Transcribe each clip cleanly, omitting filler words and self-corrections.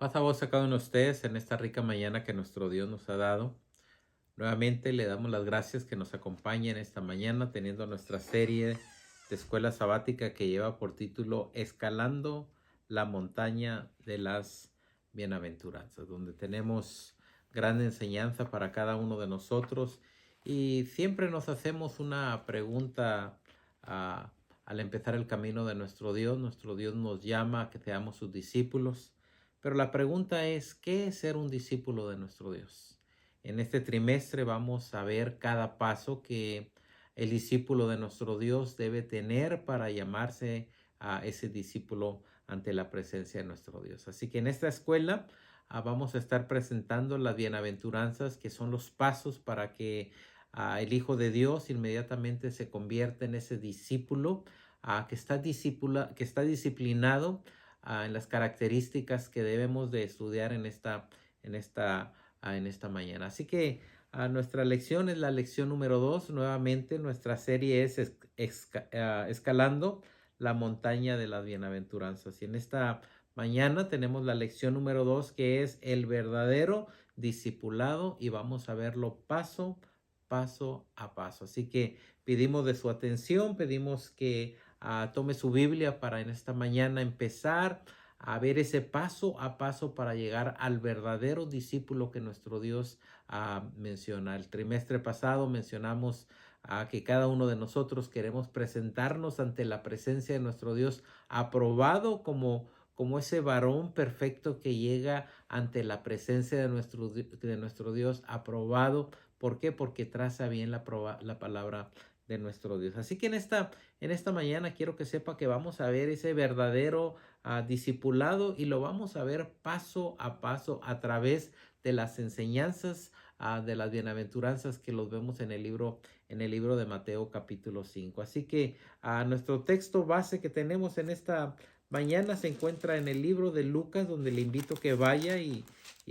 Paz a vos a cada uno de ustedes en esta rica mañana que nuestro Dios nos ha dado. Nuevamente le damos las gracias que nos acompañe en esta mañana teniendo nuestra serie de escuela sabática que lleva por título Escalando la montaña de las bienaventuranzas, donde tenemos gran enseñanza para cada uno de nosotros y siempre nos hacemos una pregunta ah, al empezar el camino de nuestro Dios. Nuestro Dios nos llama a que seamos sus discípulos. Pero la pregunta es, ¿qué es ser un discípulo de nuestro Dios? En este trimestre vamos a ver cada paso que el discípulo de nuestro Dios debe tener para llamarse a ese discípulo ante la presencia de nuestro Dios. Así que en esta escuela vamos a estar presentando las bienaventuranzas, que son los pasos para que el Hijo de Dios inmediatamente se convierta en ese discípulo que está disciplinado en las características que debemos de estudiar en esta, en esta mañana. Así que nuestra lección es la lección número 2. Nuevamente, nuestra serie es Escalando la montaña de las bienaventuranzas. Y en esta mañana tenemos la lección número 2, que es el verdadero discipulado, y vamos a verlo paso a paso. Así que pedimos de su atención, pedimos que tome su Biblia para en esta mañana empezar a ver ese paso a paso para llegar al verdadero discípulo que nuestro Dios menciona. El trimestre pasado mencionamos que cada uno de nosotros queremos presentarnos ante la presencia de nuestro Dios aprobado como ese varón perfecto que llega ante la presencia de nuestro Dios aprobado. ¿Por qué? Porque traza bien la palabra de nuestro Dios. Así que en esta mañana quiero que sepa que vamos a ver ese verdadero discipulado, y lo vamos a ver paso a paso a través de las enseñanzas de las bienaventuranzas que los vemos en el libro de Mateo capítulo 5. Así que nuestro texto base que tenemos en esta mañana se encuentra en el libro de Lucas, donde le invito que vaya y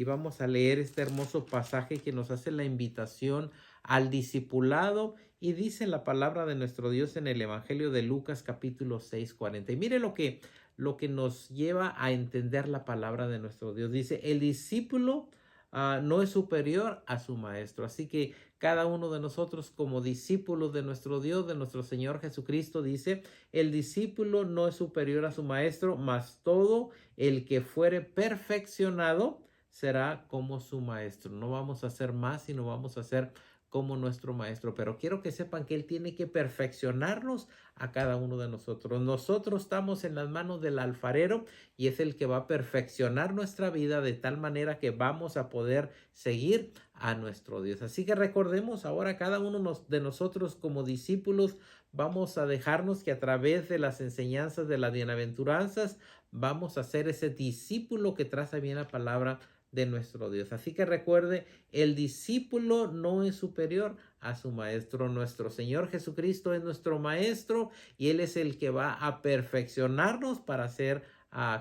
vamos a leer este hermoso pasaje que nos hace la invitación al discipulado. Y dice la palabra de nuestro Dios en el Evangelio de Lucas capítulo 6:40. Y mire lo que nos lleva a entender la palabra de nuestro Dios. Dice, el discípulo no es superior a su maestro. Así que cada uno de nosotros como discípulos de nuestro Dios, de nuestro Señor Jesucristo, dice, el discípulo no es superior a su maestro, mas todo el que fuere perfeccionado será como su maestro. No vamos a ser más, sino vamos a ser como nuestro maestro. Pero quiero que sepan que Él tiene que perfeccionarnos a cada uno de nosotros. Nosotros estamos en las manos del alfarero y es el que va a perfeccionar nuestra vida de tal manera que vamos a poder seguir a nuestro Dios. Así que recordemos ahora, cada uno de nosotros como discípulos vamos a dejarnos que a través de las enseñanzas de las bienaventuranzas vamos a ser ese discípulo que traza bien la palabra de nuestro Dios. Así que recuerde, el discípulo no es superior a su maestro. Nuestro Señor Jesucristo es nuestro maestro y Él es el que va a perfeccionarnos para ser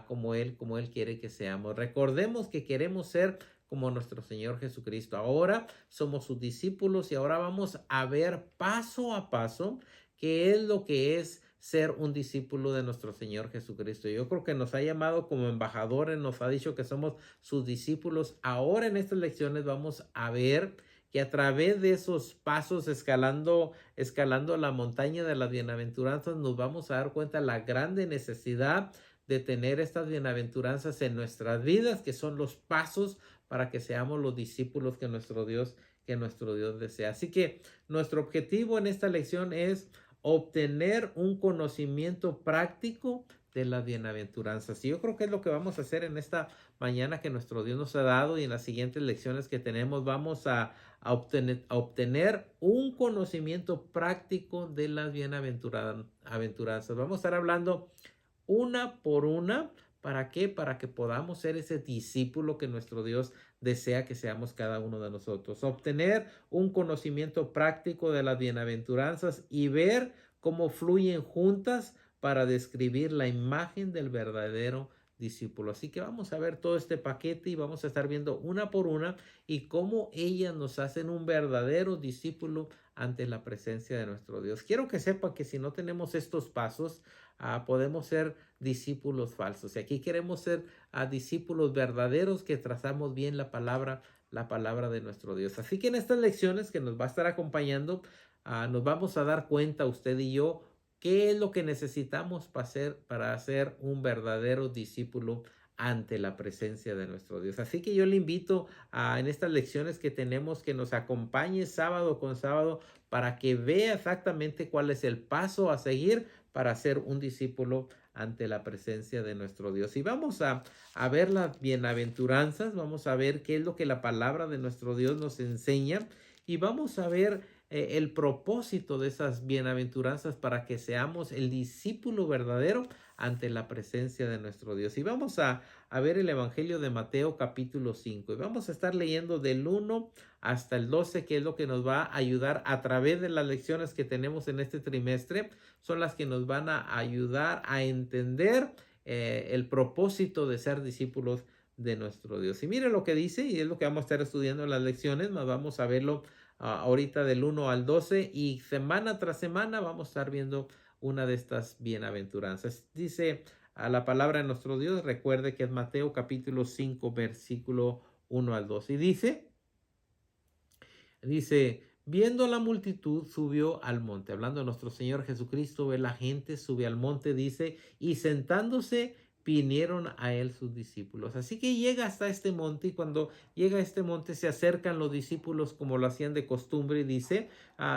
como Él quiere que seamos. Recordemos que queremos ser como nuestro Señor Jesucristo. Ahora somos sus discípulos y ahora vamos a ver paso a paso qué es lo que es ser un discípulo de nuestro Señor Jesucristo. Yo creo que nos ha llamado como embajadores, nos ha dicho que somos sus discípulos. Ahora en estas lecciones vamos a ver que a través de esos pasos escalando la montaña de las bienaventuranzas, nos vamos a dar cuenta la grande necesidad de tener estas bienaventuranzas en nuestras vidas, que son los pasos para que seamos los discípulos que nuestro Dios desea. Así que nuestro objetivo en esta lección es obtener un conocimiento práctico de las bienaventuranzas. Y yo creo que es lo que vamos a hacer en esta mañana que nuestro Dios nos ha dado, y en las siguientes lecciones que tenemos vamos a obtener un conocimiento práctico de las bienaventuranzas. Vamos a estar hablando una por una. ¿Para qué? Para que podamos ser ese discípulo que nuestro Dios desea que seamos cada uno de nosotros. Obtener un conocimiento práctico de las bienaventuranzas y ver cómo fluyen juntas para describir la imagen del verdadero discípulo. Así que vamos a ver todo este paquete y vamos a estar viendo una por una y cómo ellas nos hacen un verdadero discípulo ante la presencia de nuestro Dios. Quiero que sepa que si no tenemos estos pasos, podemos ser discípulos falsos. Y aquí queremos ser discípulos verdaderos que trazamos bien la palabra de nuestro Dios. Así que en estas lecciones que nos va a estar acompañando, nos vamos a dar cuenta usted y yo qué es lo que necesitamos para ser un verdadero discípulo ante la presencia de nuestro Dios. Así que yo le invito en estas lecciones que tenemos que nos acompañe sábado con sábado para que vea exactamente cuál es el paso a seguir para ser un discípulo ante la presencia de nuestro Dios. Y vamos a ver las bienaventuranzas, vamos a ver qué es lo que la palabra de nuestro Dios nos enseña y vamos a ver el propósito de esas bienaventuranzas para que seamos el discípulo verdadero ante la presencia de nuestro Dios. Y vamos a ver el Evangelio de Mateo capítulo 5 y vamos a estar leyendo del 1 hasta el 12, que es lo que nos va a ayudar a través de las lecciones que tenemos en este trimestre, son las que nos van a ayudar a entender el propósito de ser discípulos de nuestro Dios. Y mire lo que dice, y es lo que vamos a estar estudiando en las lecciones, más vamos a verlo ahorita del 1 al 12 y semana tras semana vamos a estar viendo una de estas bienaventuranzas. Dice a la palabra de nuestro Dios, recuerde que es Mateo capítulo 5 versículo 1 al 2 y dice, viendo la multitud subió al monte, hablando de nuestro Señor Jesucristo, ve la gente, sube al monte, dice, y sentándose vinieron a él sus discípulos. Así que llega hasta este monte y cuando llega a este monte se acercan los discípulos como lo hacían de costumbre y dice,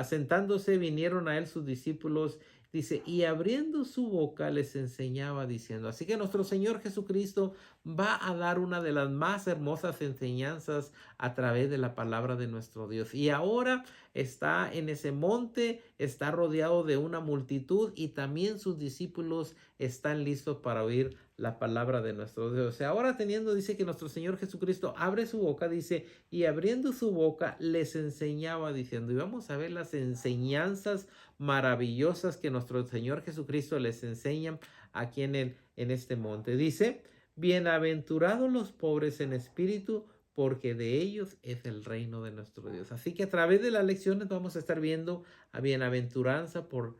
sentándose vinieron a él sus discípulos. Dice, y abriendo su boca les enseñaba diciendo. Así que nuestro Señor Jesucristo va a dar una de las más hermosas enseñanzas a través de la palabra de nuestro Dios. Y ahora está en ese monte, está rodeado de una multitud y también sus discípulos están listos para oír la palabra de nuestro Dios. O sea, ahora teniendo, dice que nuestro Señor Jesucristo abre su boca, dice, y abriendo su boca les enseñaba diciendo. Y vamos a ver las enseñanzas maravillosas que nuestro Señor Jesucristo les enseña aquí en este monte. Dice, bienaventurados los pobres en espíritu, porque de ellos es el reino de nuestro Dios. Así que a través de las lecciones vamos a estar viendo a bienaventuranza por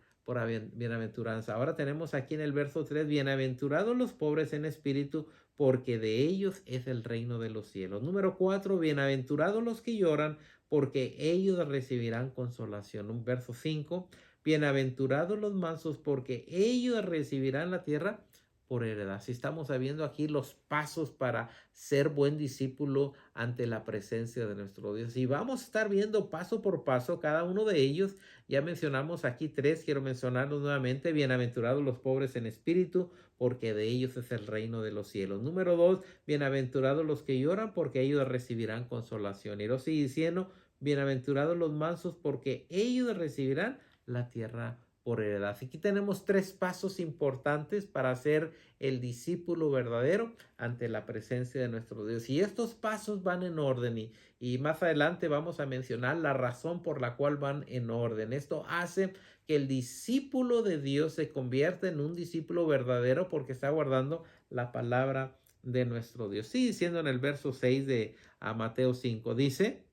bienaventuranza. Ahora tenemos aquí en el verso 3, bienaventurados los pobres en espíritu, porque de ellos es el reino de los cielos. Número 4, bienaventurados los que lloran, porque ellos recibirán consolación. Un verso 5, bienaventurados los mansos, porque ellos recibirán la tierra por heredad. Si estamos viendo aquí los pasos para ser buen discípulo ante la presencia de nuestro Dios. Y vamos a estar viendo paso por paso cada uno de ellos. Ya mencionamos aquí 3, quiero mencionarlos nuevamente. Bienaventurados los pobres en espíritu, porque de ellos es el reino de los cielos. Número 2, bienaventurados los que lloran, porque ellos recibirán consolación. Y lo sigue diciendo, bienaventurados los mansos, porque ellos recibirán la tierra por heredad. Aquí tenemos 3 pasos importantes para ser el discípulo verdadero ante la presencia de nuestro Dios. Y estos pasos van en orden y más adelante vamos a mencionar la razón por la cual van en orden. Esto hace que el discípulo de Dios se convierta en un discípulo verdadero porque está guardando la palabra de nuestro Dios. Sigue diciendo en el verso 6 de Mateo 5, dice,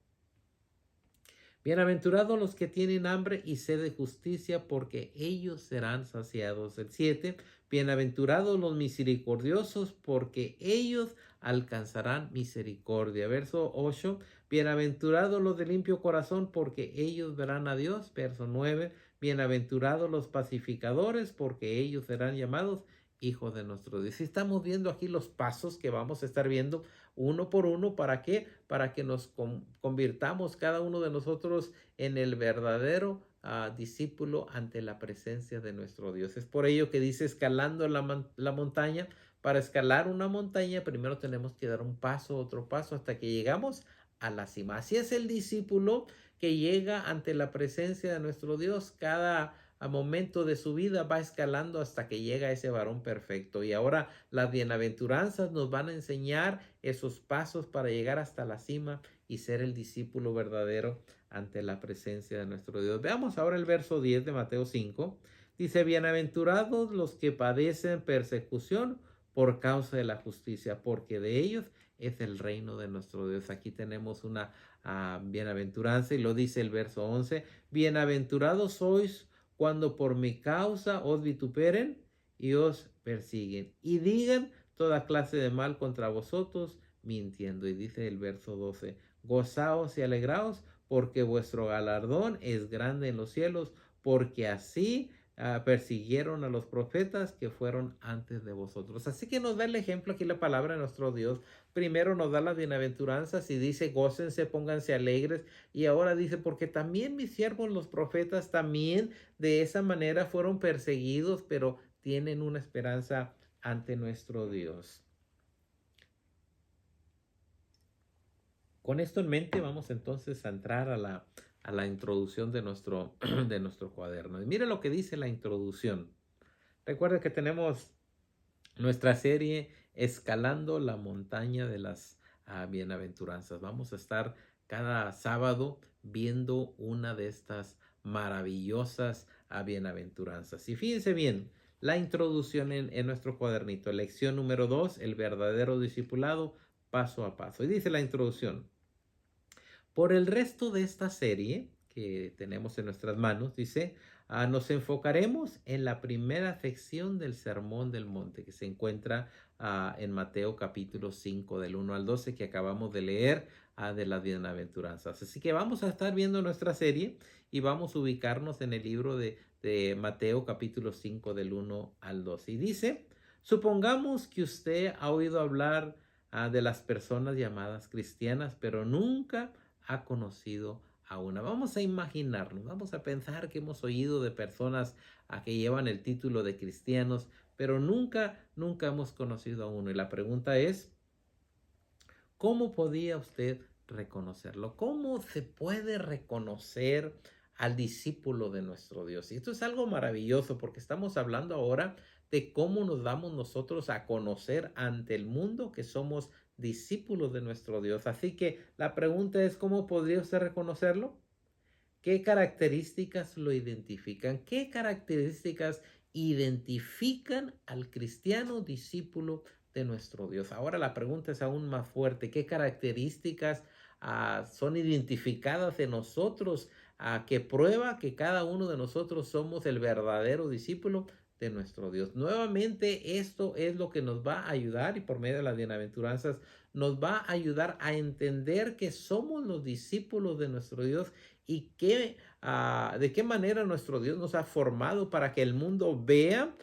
bienaventurados los que tienen hambre y sed de justicia, porque ellos serán saciados. El 7, bienaventurados los misericordiosos, porque ellos alcanzarán misericordia. Verso 8, bienaventurados los de limpio corazón, porque ellos verán a Dios. Verso 9, bienaventurados los pacificadores, porque ellos serán llamados hijos de nuestro Dios. Y estamos viendo aquí los pasos que vamos a estar viendo uno por uno. ¿Para qué? Para que nos convirtamos cada uno de nosotros en el verdadero discípulo ante la presencia de nuestro Dios. Es por ello que dice escalando la montaña. Para escalar una montaña primero tenemos que dar un paso, otro paso, hasta que llegamos a la cima. Así es el discípulo que llega ante la presencia de nuestro Dios. Cada momento de su vida va escalando hasta que llega a ese varón perfecto. Y ahora las bienaventuranzas nos van a enseñar esos pasos para llegar hasta la cima y ser el discípulo verdadero ante la presencia de nuestro Dios. Veamos ahora el verso 10 de Mateo 5. Dice, bienaventurados los que padecen persecución por causa de la justicia, porque de ellos es el reino de nuestro Dios. Aquí tenemos una bienaventuranza y lo dice el verso 11. Bienaventurados sois cuando por mi causa os vituperen y os persiguen y digan toda clase de mal contra vosotros, mintiendo. Y dice el verso 12, gozaos y alegraos, porque vuestro galardón es grande en los cielos, porque así persiguieron a los profetas que fueron antes de vosotros. Así que nos da el ejemplo aquí la palabra de nuestro Dios. Primero nos da las bienaventuranzas y dice, gócense, pónganse alegres. Y ahora dice, porque también mis siervos los profetas también de esa manera fueron perseguidos, pero tienen una esperanza ante nuestro Dios. Con esto en mente vamos entonces a entrar a la introducción de de nuestro cuaderno. Y mire lo que dice la introducción. Recuerda que tenemos nuestra serie Escalando la montaña de las bienaventuranzas. Vamos a estar cada sábado viendo una de estas maravillosas bienaventuranzas. Y fíjense bien, la introducción en nuestro cuadernito. Lección número 2, el verdadero discipulado, paso a paso. Y dice la introducción. Por el resto de esta serie que tenemos en nuestras manos, dice, nos enfocaremos en la primera sección del Sermón del Monte, que se encuentra en Mateo capítulo 5, del 1 al 12, que acabamos de leer de las bienaventuranzas. Así que vamos a estar viendo nuestra serie y vamos a ubicarnos en el libro de Mateo capítulo 5, del 1 al 12. Y dice, supongamos que usted ha oído hablar de las personas llamadas cristianas, pero nunca ha conocido a una. Vamos a imaginarnos, vamos a pensar que hemos oído de personas que llevan el título de cristianos, pero nunca hemos conocido a uno. Y la pregunta es, ¿cómo podía usted reconocerlo? ¿Cómo se puede reconocer al discípulo de nuestro Dios? Y esto es algo maravilloso porque estamos hablando ahora de cómo nos damos nosotros a conocer ante el mundo que somos discípulos de nuestro Dios. Así que la pregunta es, ¿cómo podría usted reconocerlo? ¿Qué características lo identifican? ¿Qué características identifican al cristiano discípulo de nuestro Dios? Ahora la pregunta es aún más fuerte. ¿Qué características son identificadas en nosotros que prueba que cada uno de nosotros somos el verdadero discípulo de nuestro Dios? Nuevamente, esto es lo que nos va a ayudar y por medio de las bienaventuranzas nos va a ayudar a entender que somos los discípulos de nuestro Dios y de qué manera nuestro Dios nos ha formado para que el mundo vea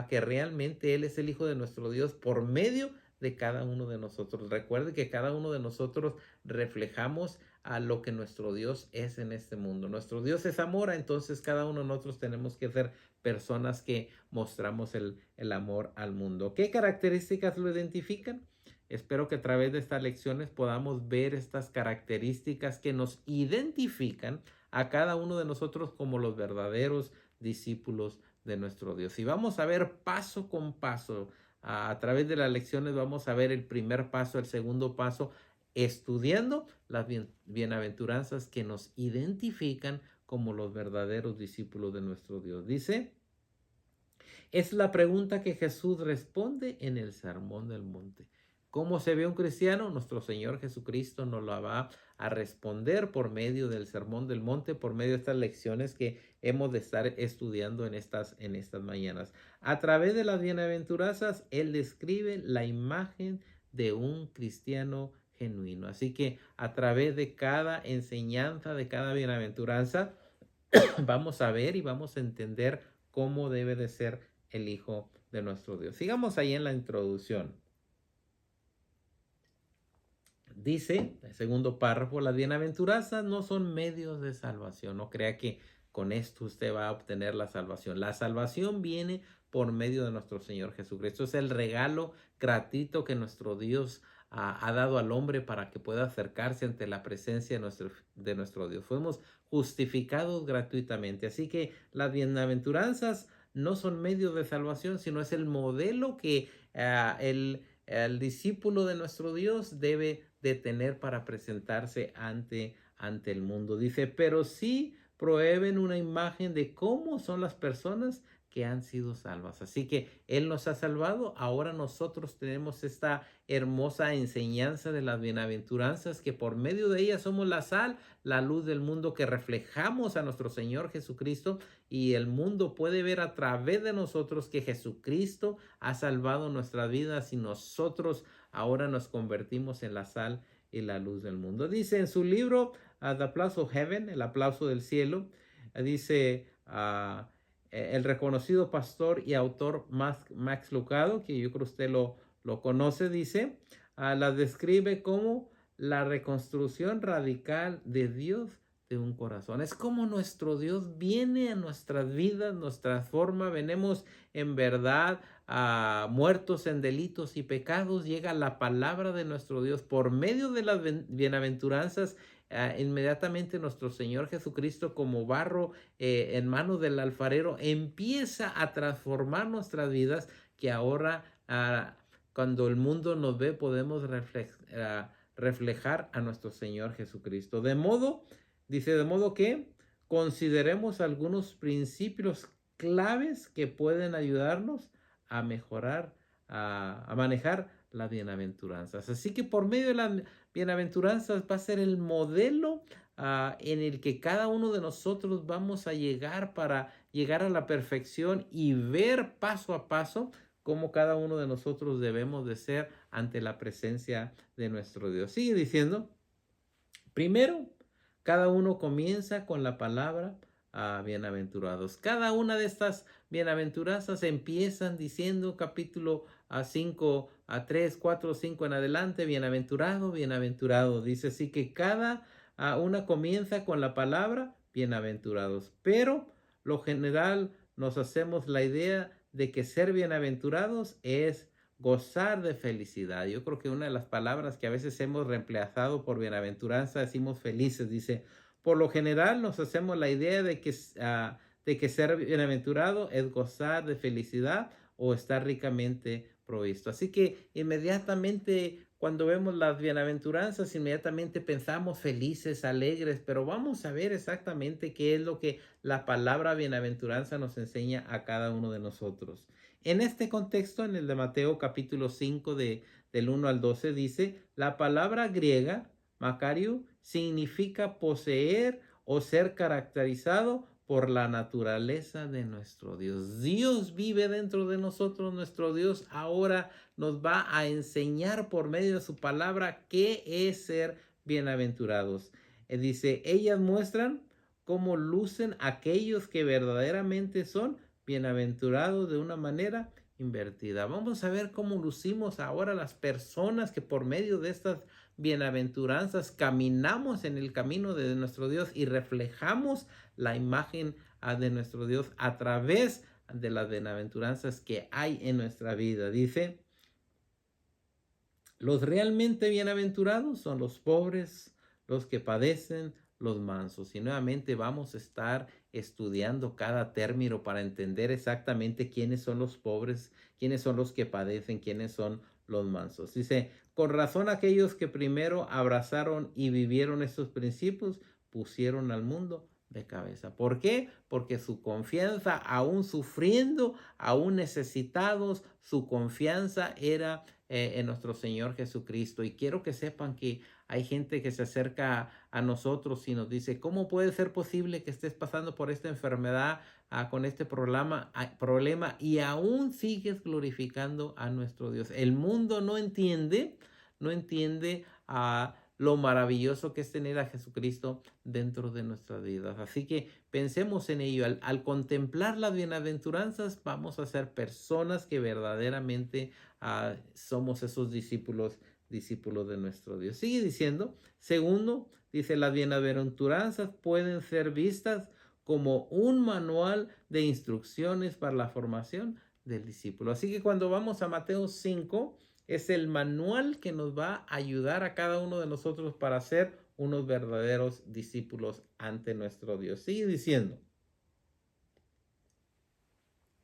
que realmente Él es el Hijo de nuestro Dios por medio de cada uno de nosotros. Recuerde que cada uno de nosotros reflejamos a lo que nuestro Dios es en este mundo. Nuestro Dios es amor, entonces cada uno de nosotros tenemos que ser personas que mostramos el amor al mundo. ¿Qué características lo identifican? Espero que a través de estas lecciones podamos ver estas características que nos identifican a cada uno de nosotros como los verdaderos discípulos de nuestro Dios. Y vamos a ver paso con paso, a través de las lecciones vamos a ver el primer paso, el segundo paso, estudiando las bienaventuranzas que nos identifican como los verdaderos discípulos de nuestro Dios. Dice, es la pregunta que Jesús responde en el Sermón del Monte. ¿Cómo se ve un cristiano? Nuestro Señor Jesucristo nos lo va a responder por medio del Sermón del Monte, por medio de estas lecciones que hemos de estar estudiando en estas mañanas. A través de las bienaventuranzas, Él describe la imagen de un cristiano genuino. Así que a través de cada enseñanza, de cada bienaventuranza, vamos a ver y vamos a entender cómo debe de ser el Hijo de nuestro Dios. Sigamos ahí en la introducción. Dice, el segundo párrafo, las bienaventuranzas no son medios de salvación. No crea que con esto usted va a obtener la salvación. La salvación viene por medio de nuestro Señor Jesucristo. Es el regalo gratuito que nuestro Dios ha dado al hombre para que pueda acercarse ante la presencia de nuestro Dios. Fuimos justificados gratuitamente. Así que las bienaventuranzas no son medios de salvación, sino es el modelo que el discípulo de nuestro Dios debe de tener para presentarse ante el mundo. Dice, pero sí proveen una imagen de cómo son las personas que han sido salvas. Así que Él nos ha salvado. Ahora nosotros tenemos esta hermosa enseñanza de las bienaventuranzas, que por medio de ellas somos la sal, la luz del mundo, que reflejamos a nuestro Señor Jesucristo, y el mundo puede ver a través de nosotros que Jesucristo ha salvado nuestras vidas y nosotros ahora nos convertimos en la sal y la luz del mundo. Dice en su libro The Applause of Heaven, el aplauso del cielo, dice el reconocido pastor y autor Max Lucado, que yo creo que usted lo conoce, dice, la describe como la reconstrucción radical de Dios de un corazón. Es como nuestro Dios viene a nuestras vidas, nos transforma, venimos en verdad muertos en delitos y pecados, llega la palabra de nuestro Dios por medio de las bienaventuranzas. Inmediatamente nuestro Señor Jesucristo, como barro en manos del alfarero, empieza a transformar nuestras vidas, que ahora cuando el mundo nos ve podemos reflejar a nuestro Señor Jesucristo. Dice, de modo que consideremos algunos principios claves que pueden ayudarnos a mejorar, a manejar las bienaventuranzas. Así que por medio de las bienaventuranzas va a ser el modelo en el que cada uno de nosotros vamos a llegar para llegar a la perfección y ver paso a paso cómo cada uno de nosotros debemos de ser ante la presencia de nuestro Dios. Sigue diciendo, primero, cada uno comienza con la palabra bienaventurados. Cada una de estas bienaventuranzas empiezan diciendo capítulo 5, 3, 4, 5 en adelante, bienaventurado, bienaventurado. Dice así que cada una comienza con la palabra bienaventurados. Pero lo general nos hacemos la idea de que ser bienaventurados es gozar de felicidad. Yo creo que una de las palabras que a veces hemos reemplazado por bienaventuranza, decimos felices. Dice, por lo general nos hacemos la idea de que ser bienaventurado es gozar de felicidad o estar ricamente provisto. Así que inmediatamente cuando vemos las bienaventuranzas, inmediatamente pensamos felices, alegres, pero vamos a ver exactamente qué es lo que la palabra bienaventuranza nos enseña a cada uno de nosotros. En este contexto, en el de Mateo capítulo 5 del 1 al 12, dice, la palabra griega, Macario, significa poseer o ser caracterizado por la naturaleza de nuestro Dios. Dios vive dentro de nosotros. Nuestro Dios ahora nos va a enseñar por medio de su palabra qué es ser bienaventurados. Dice, ellas muestran cómo lucen aquellos que verdaderamente son bienaventurados de una manera invertida. Vamos a ver cómo lucimos ahora las personas que por medio de estas bienaventuranzas caminamos en el camino de nuestro Dios y reflejamos la imagen de nuestro Dios a través de las bienaventuranzas que hay en nuestra vida. Dice, los realmente bienaventurados son los pobres, los que padecen, los mansos. Y nuevamente vamos a estar estudiando cada término para entender exactamente quiénes son los pobres, quiénes son los que padecen, quiénes son los mansos. Dice, con razón aquellos que primero abrazaron y vivieron estos principios pusieron al mundo de cabeza. ¿Por qué? Porque su confianza, aún sufriendo, aún necesitados, su confianza era en nuestro Señor Jesucristo. Y quiero que sepan que hay gente que se acerca a nosotros y nos dice, ¿cómo puede ser posible que estés pasando por esta enfermedad, con este problema y aún sigues glorificando a nuestro Dios? El mundo no entiende lo maravilloso que es tener a Jesucristo dentro de nuestras vidas. Así que pensemos en ello. Al contemplar las bienaventuranzas, vamos a ser personas que verdaderamente somos esos discípulos de nuestro Dios. Sigue diciendo, segundo, dice, las bienaventuranzas pueden ser vistas como un manual de instrucciones para la formación del discípulo. Así que cuando vamos a Mateo 5, es el manual que nos va a ayudar a cada uno de nosotros para ser unos verdaderos discípulos ante nuestro Dios. Sigue diciendo.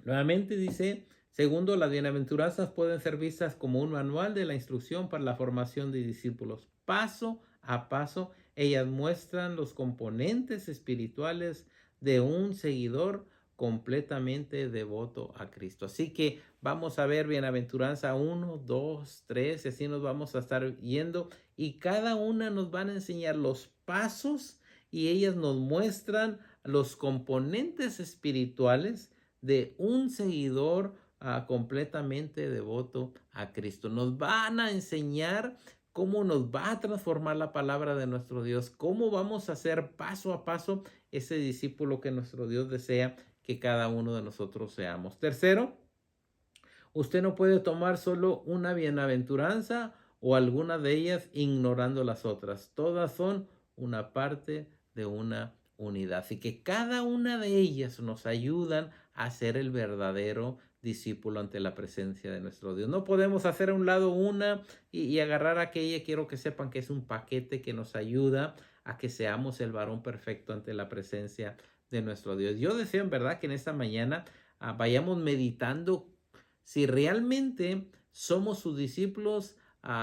Nuevamente dice, segundo, las bienaventuranzas pueden ser vistas como un manual de la instrucción para la formación de discípulos. Paso a paso, ellas muestran los componentes espirituales de un seguidor completamente devoto a Cristo. Así que vamos a ver bienaventuranza 1, 2, 3, y así nos vamos a estar yendo y cada una nos van a enseñar los pasos y ellas nos muestran los componentes espirituales de un seguidor completamente devoto a Cristo. Nos van a enseñar cómo nos va a transformar la palabra de nuestro Dios, cómo vamos a hacer paso a paso ese discípulo que nuestro Dios desea que cada uno de nosotros seamos. Tercero, usted no puede tomar solo una bienaventuranza o alguna de ellas ignorando las otras. Todas son una parte de una unidad. Así que cada una de ellas nos ayudan a ser el verdadero discípulo ante la presencia de nuestro Dios. No podemos hacer a un lado una y agarrar aquella. Quiero que sepan que es un paquete que nos ayuda a que seamos el varón perfecto ante la presencia de nuestro Dios. Yo deseo en verdad que en esta mañana vayamos meditando si realmente somos sus discípulos,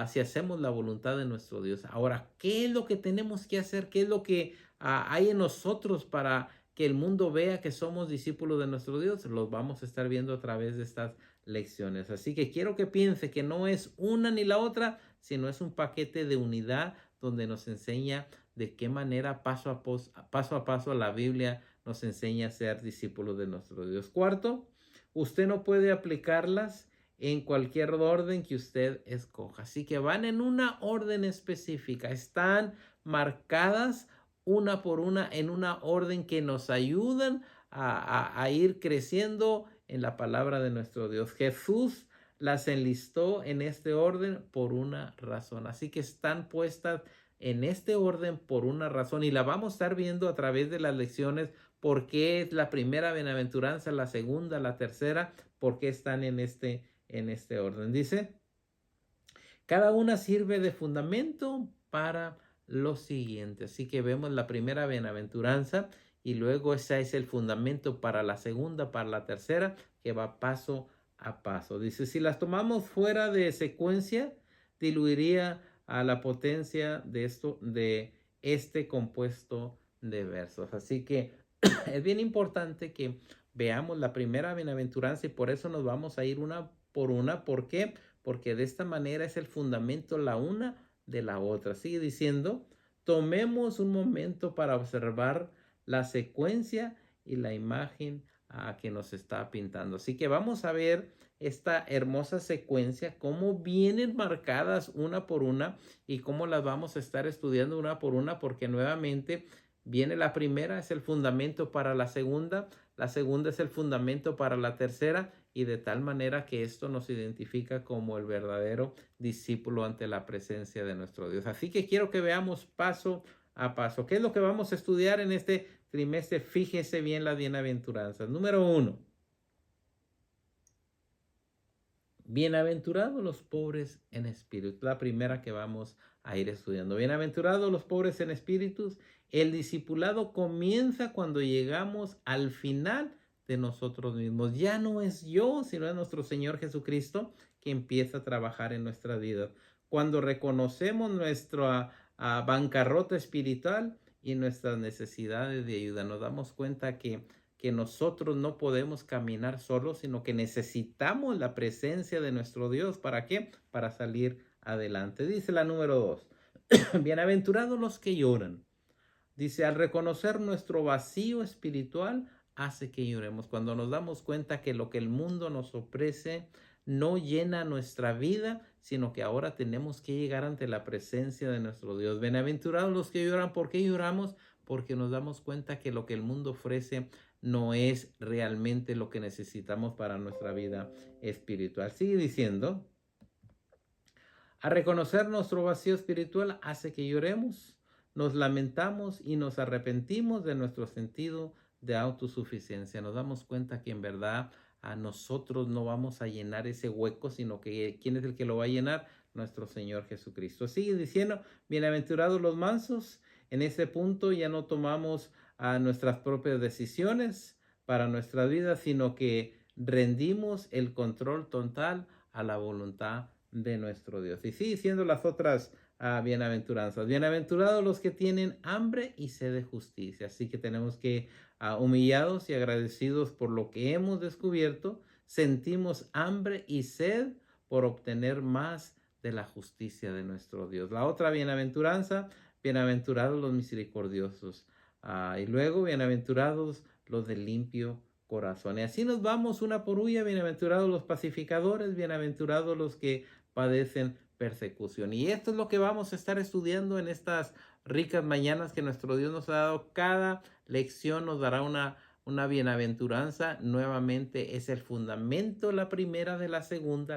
si hacemos la voluntad de nuestro Dios. Ahora, ¿qué es lo que tenemos que hacer? ¿Qué es lo que hay en nosotros para que el mundo vea que somos discípulos de nuestro Dios? Los vamos a estar viendo a través de estas lecciones. Así que quiero que piense que no es una ni la otra, sino es un paquete de unidad donde nos enseña de qué manera paso a paso la Biblia nos enseña a ser discípulos de nuestro Dios. Cuarto, usted no puede aplicarlas en cualquier orden que usted escoja. Así que van en una orden específica. Están marcadas una por una en una orden que nos ayudan a ir creciendo en la palabra de nuestro Dios. Jesús las enlistó en este orden por una razón. Así que están puestas en este orden por una razón y la vamos a estar viendo a través de las lecciones. ¿Por qué es la primera bienaventuranza, la segunda, la tercera? ¿Por qué están en este orden? Dice, cada una sirve de fundamento para lo siguiente. Así que vemos la primera bienaventuranza y luego ese es el fundamento para la segunda, para la tercera, que va paso a paso. Dice, si las tomamos fuera de secuencia, diluiría a la potencia de este compuesto de versos. Así que es bien importante que veamos la primera bienaventuranza y por eso nos vamos a ir una por una. ¿Por qué? Porque de esta manera es el fundamento la una de la otra. Sigue diciendo, tomemos un momento para observar la secuencia y la imagen que nos está pintando. Así que vamos a ver esta hermosa secuencia, cómo vienen marcadas una por una y cómo las vamos a estar estudiando una por una, porque nuevamente viene la primera, es el fundamento para la segunda es el fundamento para la tercera y de tal manera que esto nos identifica como el verdadero discípulo ante la presencia de nuestro Dios. Así que quiero que veamos paso a paso. ¿Qué es lo que vamos a estudiar en este trimestre? Fíjese bien las bienaventuranzas. Número 1. Bienaventurados los pobres en espíritu. La primera que vamos a ir estudiando. Bienaventurados los pobres en espíritus. El discipulado comienza cuando llegamos al final de nosotros mismos. Ya no es yo, sino es nuestro Señor Jesucristo que empieza a trabajar en nuestra vida. Cuando reconocemos nuestra bancarrota espiritual y nuestras necesidades de ayuda, nos damos cuenta que nosotros no podemos caminar solos, sino que necesitamos la presencia de nuestro Dios. ¿Para qué? Para salir adelante. Dice la número 2. Bienaventurados los que lloran. Dice, al reconocer nuestro vacío espiritual, hace que lloremos. Cuando nos damos cuenta que lo que el mundo nos ofrece no llena nuestra vida, sino que ahora tenemos que llegar ante la presencia de nuestro Dios. Bienaventurados los que lloran. ¿Por qué lloramos? Porque nos damos cuenta que lo que el mundo ofrece no es realmente lo que necesitamos para nuestra vida espiritual. Sigue diciendo, a reconocer nuestro vacío espiritual hace que lloremos, nos lamentamos y nos arrepentimos de nuestro sentido de autosuficiencia. Nos damos cuenta que en verdad a nosotros no vamos a llenar ese hueco, sino que ¿quién es el que lo va a llenar? Nuestro Señor Jesucristo. Sigue diciendo, bienaventurados los mansos. En ese punto ya no tomamos nuestras propias decisiones para nuestra vida, sino que rendimos el control total a la voluntad de nuestro Dios. Y sigue siendo las otras bienaventuranzas. Bienaventurados los que tienen hambre y sed de justicia. Así que tenemos que, humillados y agradecidos por lo que hemos descubierto, sentimos hambre y sed por obtener más de la justicia de nuestro Dios. La otra bienaventuranza, bienaventurados los misericordiosos. Y luego, bienaventurados los de limpio corazón. Y así nos vamos una por una. Bienaventurados los pacificadores, bienaventurados los que padecen persecución. Y esto es lo que vamos a estar estudiando en estas ricas mañanas que nuestro Dios nos ha dado. Cada lección nos dará una bienaventuranza. Nuevamente es el fundamento, la primera de la segunda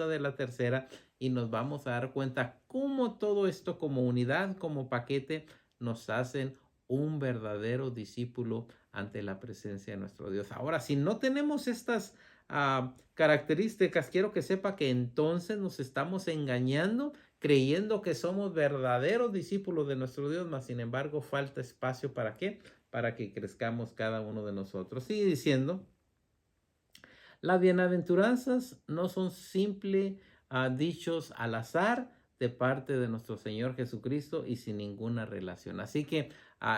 de la tercera, y nos vamos a dar cuenta cómo todo esto como unidad, como paquete, nos hacen un verdadero discípulo ante la presencia de nuestro Dios. Ahora, si no tenemos estas características, quiero que sepa que entonces nos estamos engañando, creyendo que somos verdaderos discípulos de nuestro Dios, mas sin embargo falta espacio. ¿Para qué? Para que crezcamos cada uno de nosotros. Sigue diciendo, las bienaventuranzas no son simples dichos al azar de parte de nuestro Señor Jesucristo y sin ninguna relación. Así que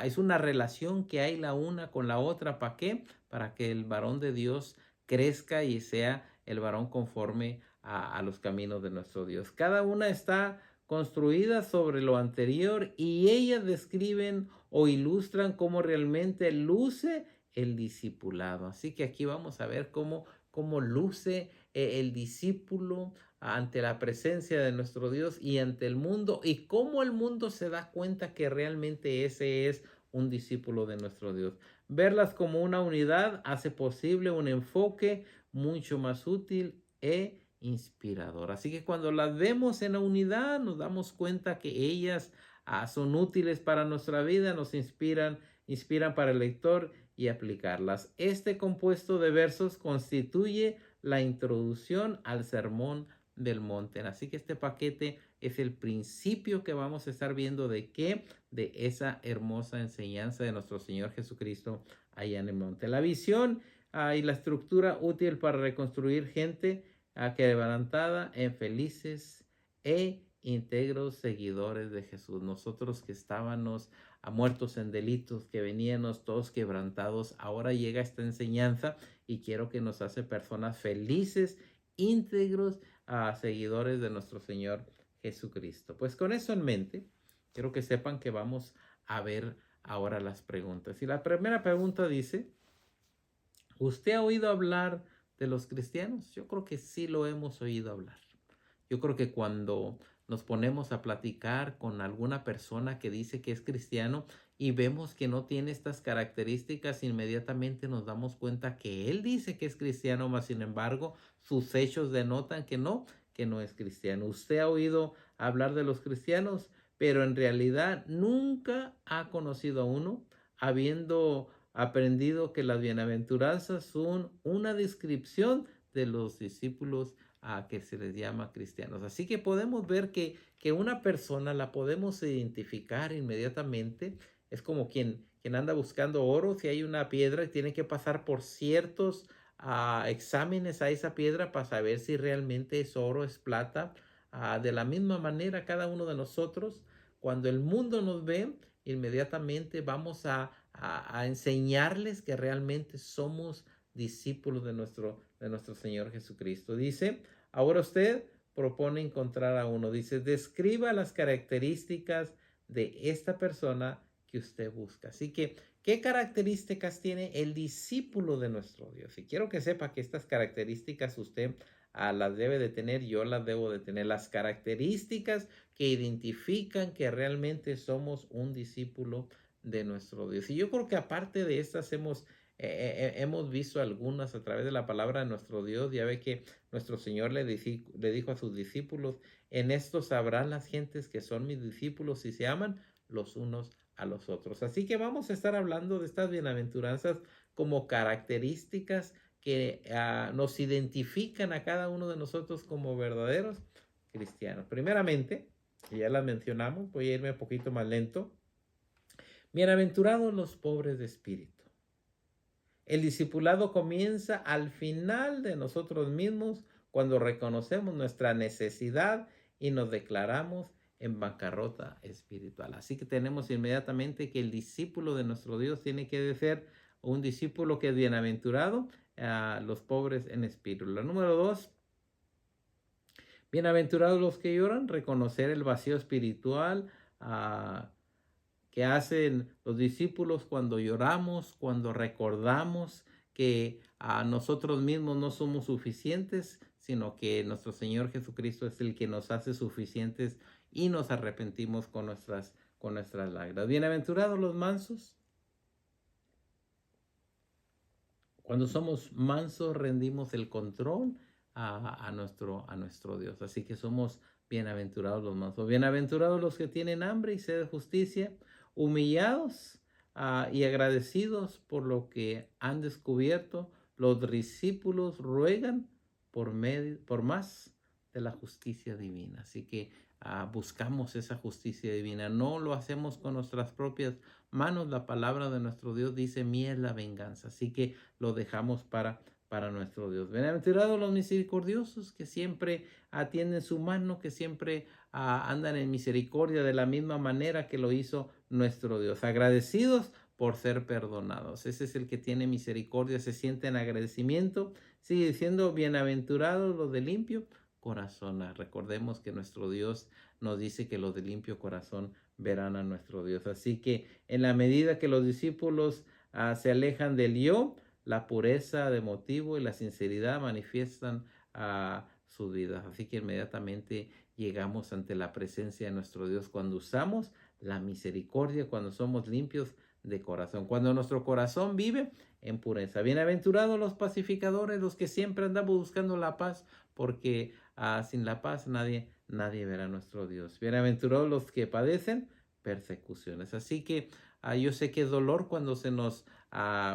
es una relación que hay la una con la otra. ¿Para qué? Para que el varón de Dios crezca y sea el varón conforme a los caminos de nuestro Dios. Cada una está construida sobre lo anterior y ellas describen o ilustran cómo realmente luce el discipulado. Así que aquí vamos a ver cómo luce el discípulo ante la presencia de nuestro Dios y ante el mundo, y cómo el mundo se da cuenta que realmente ese es un discípulo de nuestro Dios. Verlas como una unidad hace posible un enfoque mucho más útil e inspirador. Así que cuando las vemos en la unidad, nos damos cuenta que ellas son útiles para nuestra vida, nos inspiran para el lector y aplicarlas. Este compuesto de versos constituye la introducción al sermón del monte. Así que este paquete es el principio que vamos a estar viendo de qué, de esa hermosa enseñanza de nuestro Señor Jesucristo allá en el monte. La visión y la estructura útil para reconstruir gente quebrantada en felices e íntegros seguidores de Jesús. Nosotros que estábamos muertos en delitos, que veníamos todos quebrantados, ahora llega esta enseñanza y quiero que nos hace personas felices, íntegros, seguidores de nuestro Señor Jesucristo. Pues con eso en mente, quiero que sepan que vamos a ver ahora las preguntas. Y la primera pregunta dice, ¿usted ha oído hablar de los cristianos? Yo creo que sí lo hemos oído hablar. Yo creo que cuando nos ponemos a platicar con alguna persona que dice que es cristiano y vemos que no tiene estas características, inmediatamente nos damos cuenta que él dice que es cristiano, mas sin embargo sus hechos denotan que no es cristiano. Usted ha oído hablar de los cristianos, pero en realidad nunca ha conocido a uno, habiendo aprendido que las bienaventuranzas son una descripción de los discípulos a que se les llama cristianos. Así que podemos ver que una persona la podemos identificar inmediatamente. Es como quien anda buscando oro. Si hay una piedra y tiene que pasar por ciertos exámenes a esa piedra para saber si realmente es oro, es plata. De la misma manera, cada uno de nosotros, cuando el mundo nos ve, inmediatamente vamos a enseñarles que realmente somos discípulos de nuestro Señor Jesucristo. Dice, ahora usted propone encontrar a uno. Dice, describa las características de esta persona que usted busca. Así que, ¿qué características tiene el discípulo de nuestro Dios? Y quiero que sepa que estas características usted las debe de tener, yo las debo de tener. Las características que identifican que realmente somos un discípulo de nuestro Dios. Y yo creo que aparte de estas hemos visto algunas a través de la palabra de nuestro Dios. Ya ve que nuestro Señor le dijo a sus discípulos, en esto sabrán las gentes que son mis discípulos si se aman los unos a los otros. Así que vamos a estar hablando de estas bienaventuranzas como características que nos identifican a cada uno de nosotros como verdaderos cristianos. Primeramente, y ya las mencionamos, voy a irme un poquito más lento. Bienaventurados los pobres de espíritu. El discipulado comienza al final de nosotros mismos cuando reconocemos nuestra necesidad y nos declaramos en bancarrota espiritual. Así que tenemos inmediatamente que el discípulo de nuestro Dios tiene que ser un discípulo que es bienaventurado, a los pobres en espíritu. La número 2, bienaventurados los que lloran, reconocer el vacío espiritual que hacen los discípulos cuando lloramos, cuando recordamos que a nosotros mismos no somos suficientes, sino que nuestro Señor Jesucristo es el que nos hace suficientes y nos arrepentimos con nuestras lágrimas. Bienaventurados los mansos. Cuando somos mansos, rendimos el control a nuestro Dios. Así que somos bienaventurados los mansos. Bienaventurados los que tienen hambre y sed de justicia, humillados y agradecidos por lo que han descubierto. Los discípulos ruegan por más de la justicia divina. Así que buscamos esa justicia divina. No lo hacemos con nuestras propias manos. La palabra de nuestro Dios dice: mía es la venganza. Así que lo dejamos para nuestro Dios. Bienaventurados los misericordiosos, que siempre atienden su mano, que siempre andan en misericordia de la misma manera que lo hizo nuestro Dios. Agradecidos por ser perdonados. Ese es el que tiene misericordia, se siente en agradecimiento. Sigue diciendo: bienaventurados los de limpio corazón. Recordemos que nuestro Dios nos dice que los de limpio corazón verán a nuestro Dios. Así que en la medida que los discípulos se alejan del yo, la pureza de motivo y la sinceridad manifiestan sus vidas. Así que inmediatamente llegamos ante la presencia de nuestro Dios cuando usamos la misericordia, cuando somos limpios de corazón, cuando nuestro corazón vive en pureza. Bienaventurados los pacificadores, los que siempre andamos buscando la paz, porque sin la paz nadie verá a nuestro Dios. Bienaventurados los que padecen persecuciones. Así que yo sé que es dolor cuando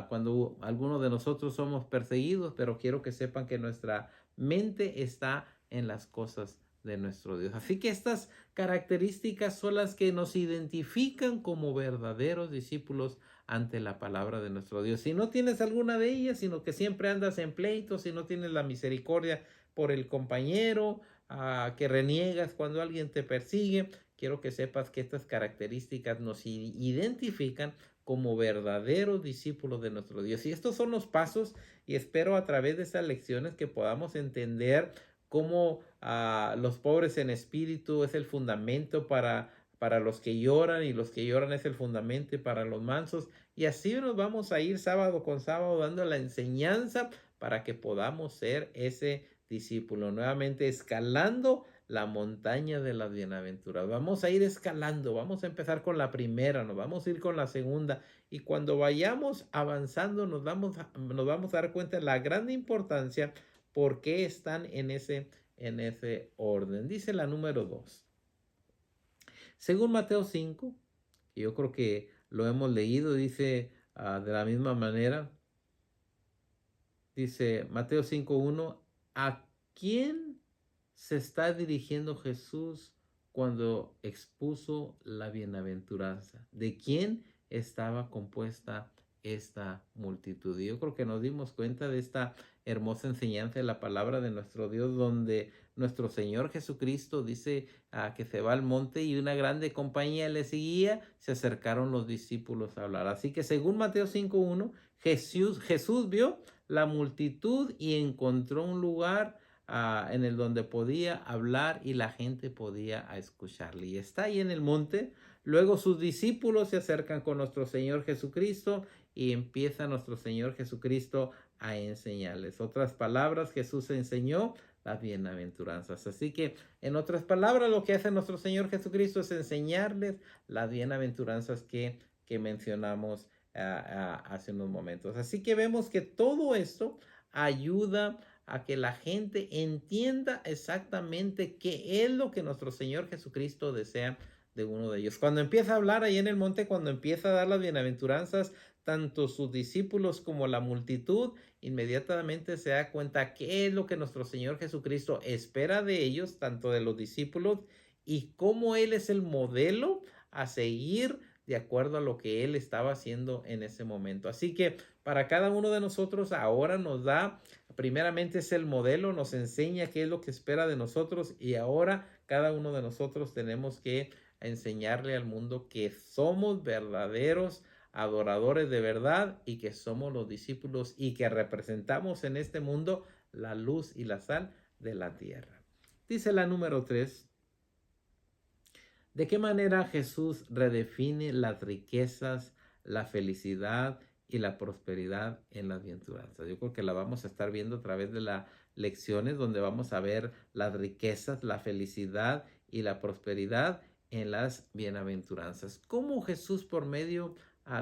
cuando algunos de nosotros somos perseguidos, pero quiero que sepan que nuestra mente está en las cosas de nuestro Dios. Así que estas características son las que nos identifican como verdaderos discípulos ante la palabra de nuestro Dios. Si no tienes alguna de ellas, sino que siempre andas en pleitos, si no tienes la misericordia por el compañero, que reniegas cuando alguien te persigue, quiero que sepas que estas características nos identifican como verdaderos discípulos de nuestro Dios. Y estos son los pasos, y espero a través de estas lecciones que podamos entender cómo los pobres en espíritu es el fundamento para los que lloran, y los que lloran es el fundamento para los mansos. Y así nos vamos a ir sábado con sábado dando la enseñanza para que podamos ser ese discípulo. Nuevamente escalando la montaña de las bienaventuras. Vamos a ir escalando, vamos a empezar con la primera, nos vamos a ir con la segunda, y cuando vayamos avanzando nos vamos a dar cuenta de la gran importancia por qué están en ese orden. Dice la número 2. Según Mateo 5, que yo creo que lo hemos leído, dice de la misma manera, dice Mateo 5:1, ¿a quién se está dirigiendo Jesús cuando expuso la bienaventuranza? ¿De quién estaba compuesta esta multitud? Y yo creo que nos dimos cuenta de esta hermosa enseñanza de la palabra de nuestro Dios, donde nuestro Señor Jesucristo dice que se va al monte y una grande compañía le seguía. Se acercaron los discípulos a hablar. Así que según Mateo 5:1, Jesús vio la multitud y encontró un lugar en el donde podía hablar y la gente podía escucharle. Y está ahí en el monte. Luego sus discípulos se acercan con nuestro Señor Jesucristo y empieza nuestro Señor Jesucristo a enseñarles. Otras palabras, Jesús enseñó las bienaventuranzas. Así que, en otras palabras, lo que hace nuestro Señor Jesucristo es enseñarles las bienaventuranzas que mencionamos hace unos momentos. Así que vemos que todo esto ayuda a que la gente entienda exactamente qué es lo que nuestro Señor Jesucristo desea de uno de ellos. Cuando empieza a hablar ahí en el monte, cuando empieza a dar las bienaventuranzas, tanto sus discípulos como la multitud inmediatamente se da cuenta qué es lo que nuestro Señor Jesucristo espera de ellos, tanto de los discípulos, y cómo Él es el modelo a seguir de acuerdo a lo que él estaba haciendo en ese momento. Así que para cada uno de nosotros ahora nos da, primeramente es el modelo, nos enseña qué es lo que espera de nosotros y ahora cada uno de nosotros tenemos que enseñarle al mundo que somos verdaderos adoradores de verdad y que somos los discípulos y que representamos en este mundo la luz y la sal de la tierra. Dice la número 3. ¿De qué manera Jesús redefine las riquezas, la felicidad y la prosperidad en las bienaventuranzas? Yo creo que la vamos a estar viendo a través de las lecciones donde vamos a ver las riquezas, la felicidad y la prosperidad en las bienaventuranzas. ¿Cómo Jesús por medio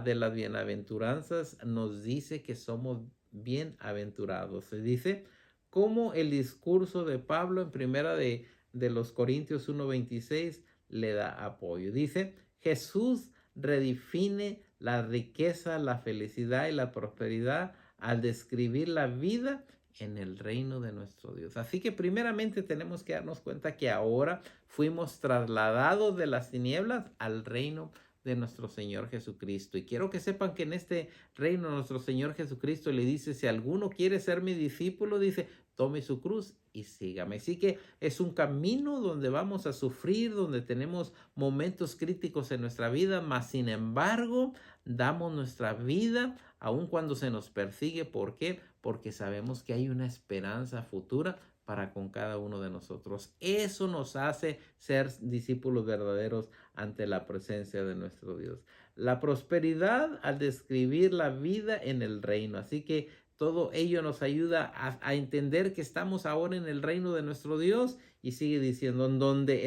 de las bienaventuranzas nos dice que somos bienaventurados? Se dice como el discurso de Pablo en primera de los Corintios 1:26 le da apoyo. Dice, Jesús redefine la riqueza, la felicidad y la prosperidad al describir la vida en el reino de nuestro Dios. Así que primeramente tenemos que darnos cuenta que ahora fuimos trasladados de las tinieblas al reino de nuestro Señor Jesucristo. Y quiero que sepan que en este reino nuestro Señor Jesucristo le dice, si alguno quiere ser mi discípulo, dice, tome su cruz y sígame. Así que es un camino donde vamos a sufrir, donde tenemos momentos críticos en nuestra vida, mas sin embargo damos nuestra vida aun cuando se nos persigue. ¿Por qué? Porque sabemos que hay una esperanza futura para con cada uno de nosotros. Eso nos hace ser discípulos verdaderos ante la presencia de nuestro Dios. La prosperidad al describir la vida en el reino. Así que todo ello nos ayuda a entender que estamos ahora en el reino de nuestro Dios y sigue diciendo donde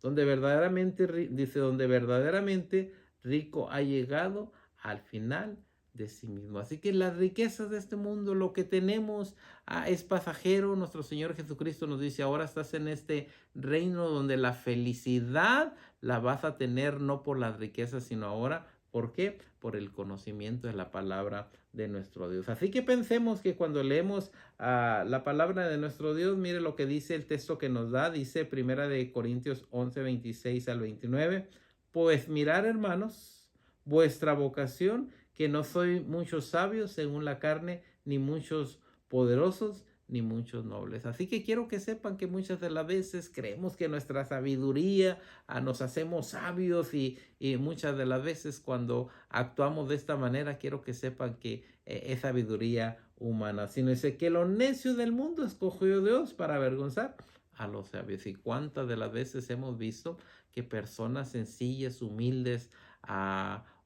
verdaderamente, dice, donde verdaderamente rico ha llegado al final de sí mismo. Así que las riquezas de este mundo, lo que tenemos es pasajero. Nuestro Señor Jesucristo nos dice, ahora estás en este reino donde la felicidad la vas a tener no por las riquezas, sino ahora, ¿por qué? Por el conocimiento de la palabra de nuestro Dios. Así que pensemos que cuando leemos la palabra de nuestro Dios, mire lo que dice el texto que nos da, dice primera de Corintios 11:26 al 29, pues mirad, hermanos, vuestra vocación, que no soy muchos sabios según la carne, ni muchos poderosos, ni muchos nobles. Así que quiero que sepan que muchas de las veces creemos que nuestra sabiduría nos hacemos sabios y muchas de las veces cuando actuamos de esta manera, quiero que sepan que es sabiduría humana, sino dice que lo necio del mundo escogió Dios para avergonzar a los sabios. Y cuántas de las veces hemos visto que personas sencillas, humildes,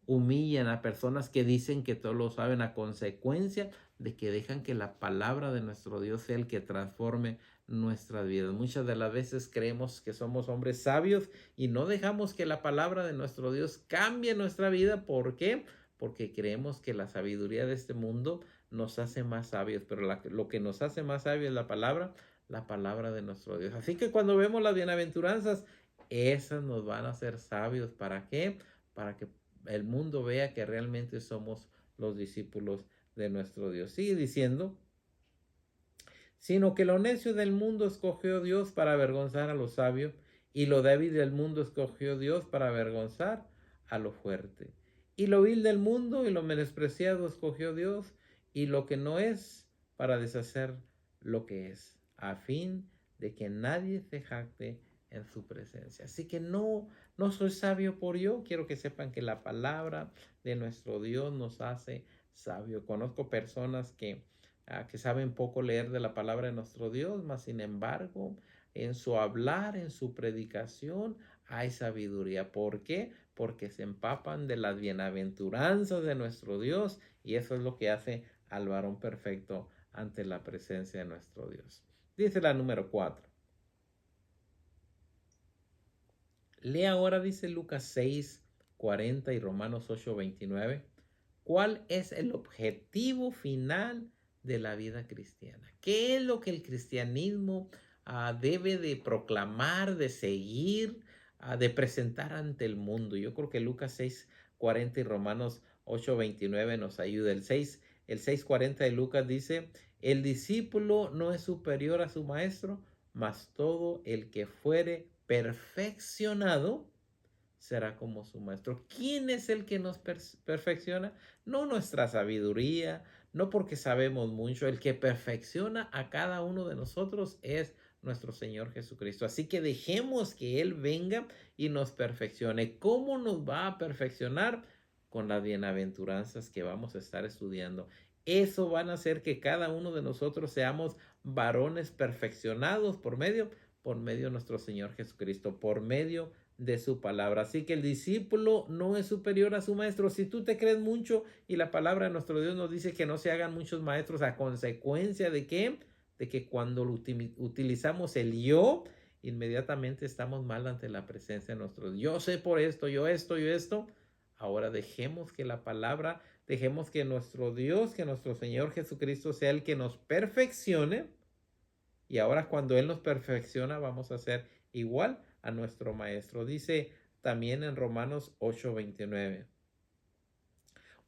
humillan a personas que dicen que todo lo saben a consecuencia de que dejan que la palabra de nuestro Dios sea el que transforme nuestras vidas. Muchas de las veces creemos que somos hombres sabios y no dejamos que la palabra de nuestro Dios cambie nuestra vida. ¿Por qué? Porque creemos que la sabiduría de este mundo nos hace más sabios, pero lo que nos hace más sabios es la palabra de nuestro Dios. Así que cuando vemos las bienaventuranzas, esas nos van a hacer sabios. ¿Para qué? Para que el mundo vea que realmente somos los discípulos de nuestro Dios. Sigue diciendo, sino que lo necio del mundo escogió Dios para avergonzar a lo sabio, y lo débil del mundo escogió Dios para avergonzar a lo fuerte. Y lo vil del mundo y lo menospreciado escogió Dios, y lo que no es, para deshacer lo que es, a fin de que nadie se jacte en su presencia. Así que no soy sabio por yo. Quiero que sepan que la palabra de nuestro Dios nos hace sabio. Conozco personas que saben poco leer de la palabra de nuestro Dios, mas sin embargo, en su hablar, en su predicación, hay sabiduría. ¿Por qué? Porque se empapan de las bienaventuranzas de nuestro Dios, y eso es lo que hace al varón perfecto ante la presencia de nuestro Dios. Dice la número 4. Lea ahora, dice Lucas 6:40 y Romanos 8:29. ¿Cuál es el objetivo final de la vida cristiana? ¿Qué es lo que el cristianismo debe de proclamar, de seguir, de presentar ante el mundo? Yo creo que Lucas 6:40 y Romanos 8:29 nos ayuda. El 6:40 de Lucas dice, el discípulo no es superior a su maestro, mas todo el que fuere perfeccionado será como su maestro. ¿Quién es el que nos perfecciona? No nuestra sabiduría, no porque sabemos mucho. El que perfecciona a cada uno de nosotros es nuestro Señor Jesucristo. Así que dejemos que Él venga y nos perfeccione. ¿Cómo nos va a perfeccionar? Con las bienaventuranzas que vamos a estar estudiando. Eso van a hacer que cada uno de nosotros seamos varones perfeccionados por medio de nuestro Señor Jesucristo, por medio de su palabra. Así que el discípulo no es superior a su maestro. Si tú te crees mucho y la palabra de nuestro Dios nos dice que no se hagan muchos maestros, a consecuencia de qué? De que cuando utilizamos el yo, inmediatamente estamos mal ante la presencia de nuestro Dios. Yo sé por esto, yo esto, yo esto. Ahora dejemos que la palabra, dejemos que nuestro Dios, que nuestro Señor Jesucristo sea el que nos perfeccione. Y ahora cuando Él nos perfecciona, vamos a ser igual a nuestro Maestro. Dice también en Romanos 8:29.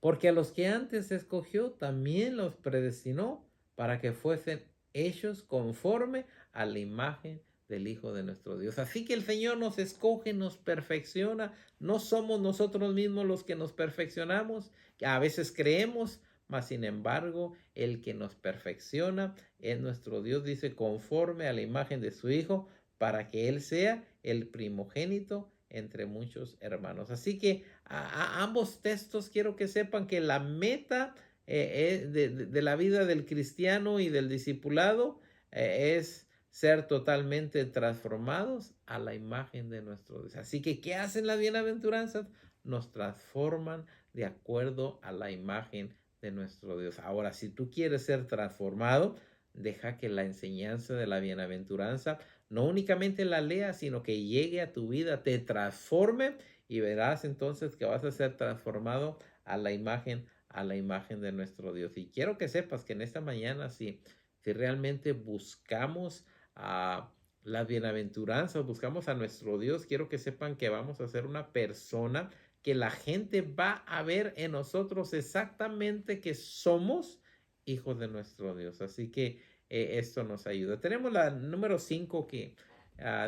Porque a los que antes escogió, también los predestinó para que fuesen hechos conforme a la imagen del Hijo de nuestro Dios. Así que el Señor nos escoge, nos perfecciona. No somos nosotros mismos los que nos perfeccionamos. A veces creemos, mas sin embargo, el que nos perfecciona es nuestro Dios, dice, conforme a la imagen de su Hijo, para que Él sea el primogénito entre muchos hermanos. Así que a ambos textos quiero que sepan que la meta de la vida del cristiano y del discipulado es ser totalmente transformados a la imagen de nuestro Dios. Así que, ¿qué hacen las bienaventuranzas? Nos transforman de acuerdo a la imagen de nuestro Dios. Ahora, si tú quieres ser transformado, deja que la enseñanza de la bienaventuranza no únicamente la leas, sino que llegue a tu vida, te transforme y verás entonces que vas a ser transformado a la imagen de nuestro Dios. Y quiero que sepas que en esta mañana, si realmente buscamos a las bienaventuranzas, buscamos a nuestro Dios, quiero que sepan que vamos a ser una persona que la gente va a ver en nosotros exactamente que somos hijos de nuestro Dios. Así que esto nos ayuda. Tenemos la número 5 que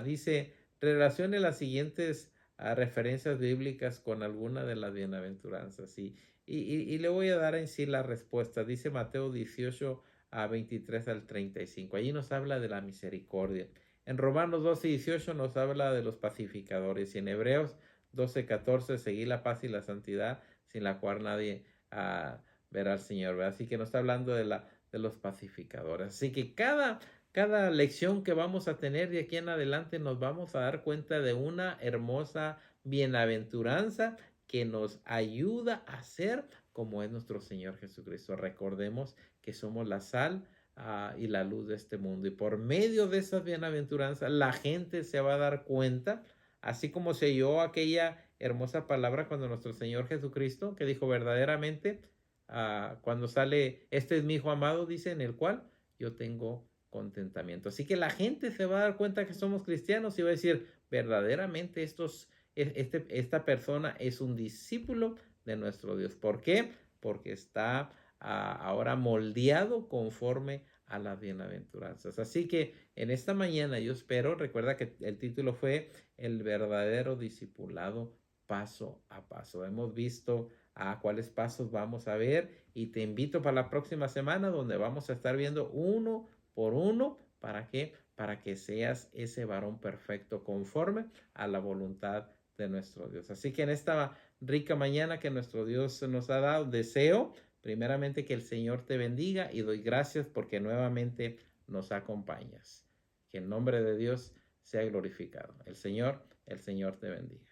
dice, relacione las siguientes referencias bíblicas con alguna de las bienaventuranzas. Y le voy a dar en sí la respuesta. Dice Mateo 18 a 23 al 35. Allí nos habla de la misericordia. En Romanos 12:18 nos habla de los pacificadores. Y en Hebreos 12:14, seguir la paz y la santidad, sin la cual nadie verá al Señor. ¿Verdad? Así que nos está hablando de los pacificadores. Así que cada lección que vamos a tener de aquí en adelante nos vamos a dar cuenta de una hermosa bienaventuranza que nos ayuda a ser como es nuestro Señor Jesucristo. Recordemos que somos la sal y la luz de este mundo. Y por medio de esas bienaventuranzas, la gente se va a dar cuenta, así como se oyó aquella hermosa palabra cuando nuestro Señor Jesucristo, que dijo verdaderamente, cuando sale, este es mi Hijo amado, dice, en el cual yo tengo contentamiento. Así que la gente se va a dar cuenta que somos cristianos y va a decir, verdaderamente esta persona es un discípulo de nuestro Dios. ¿Por qué? Porque está ahora moldeado conforme a las bienaventuranzas. Así que en esta mañana yo espero, recuerda que el título fue El verdadero discipulado paso a paso. Hemos visto cuáles pasos vamos a ver y te invito para la próxima semana donde vamos a estar viendo uno por uno. ¿Para qué? Para que seas ese varón perfecto conforme a la voluntad de nuestro Dios. Así que en esta rica mañana que nuestro Dios nos ha dado, deseo primeramente que el Señor te bendiga y doy gracias porque nuevamente nos acompañas. Que el nombre de Dios sea glorificado. El Señor te bendiga.